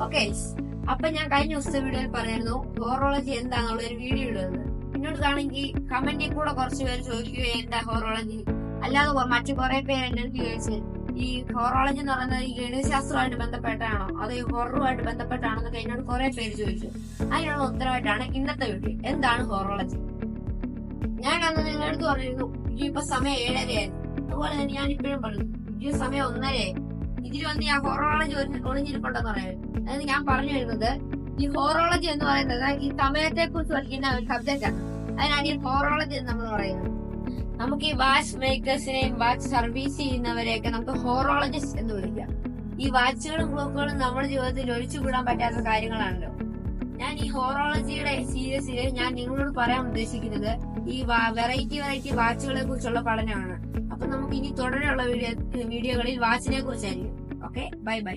Okay, അപ്പൊ ഞാൻ കഴിഞ്ഞ ദിവസത്തെ വീഡിയോയിൽ പറയായിരുന്നു ഹോറോളജി എന്താണെന്നുള്ള ഒരു വീഡിയോ ഇടുന്നത്. പിന്നീടാണെങ്കിൽ കമന്റിൽ കൂടെ കുറച്ച് പേര് ചോദിക്കുകയോ എന്താ ഹോറോളജി, അല്ലാതെ മറ്റു കുറെ പേര് എന്നെ ചോദിച്ചു ഈ ഹോറോളജി എന്ന് പറയുന്നത് ഈ ഗണിതശാസ്ത്രമായിട്ട് ബന്ധപ്പെട്ടാണോ അതോ ഈ ഹൊററുമായിട്ട് ബന്ധപ്പെട്ടാണോ എന്നൊക്കെ എന്നോട് കുറെ പേര് ചോദിച്ചു. അതിനുള്ള ഉത്തരവായിട്ടാണ് ഇന്നത്തെ വീഡിയോ. എന്താണ് ഹോറോളജി? ഞാൻ അന്ന് നിങ്ങളടുത്ത് പറഞ്ഞിരുന്നു ഇപ്പൊ സമയം 7:30 അതുപോലെ തന്നെ ഞാൻ ഇപ്പോഴും പറഞ്ഞു ഈ സമയം 1:30. ഇതിൽ വന്ന് ഞാൻ ഹോറോളജി ഒളിഞ്ഞിരിപ്പുണ്ടെന്ന് പറയുന്നത്. അതായത് ഞാൻ പറഞ്ഞു വരുന്നത് ഈ ഹോറോളജി എന്ന് പറയുന്നത് ഈ സമയത്തെ കുറിച്ച് പഠിക്കുന്ന ഒരു സബ്ജക്റ്റ് ആണ്. അതിനാണ് ഈ ഹോറോളജി എന്ന് നമ്മൾ പറയുന്നത്. നമുക്ക് ഈ വാച്ച് മേക്കേഴ്സിനെയും വാച്ച് സർവീസ് ചെയ്യുന്നവരെയൊക്കെ നമുക്ക് ഹോറോളജിസ്റ്റ് എന്ന് വിളിക്കാം. ഈ വാച്ചുകളും ക്ലോക്കുകളും നമ്മുടെ ജീവിതത്തിൽ ഒഴിച്ചുകൂടാൻ പറ്റാത്ത കാര്യങ്ങളാണല്ലോ. ഞാൻ ഈ ഹോറോളജിയുടെ സീരീസിൽ ഞാൻ നിങ്ങളോട് പറയാൻ ഉദ്ദേശിക്കുന്നത് ഈ വെറൈറ്റി വാച്ചുകളെ കുറിച്ചുള്ള പഠനമാണ്. അപ്പൊ നമുക്ക് ഇനി തുടരെയുള്ള വീഡിയോകളിൽ വാച്ചിനെ കുറിച്ചായിരിക്കും. Okay, by.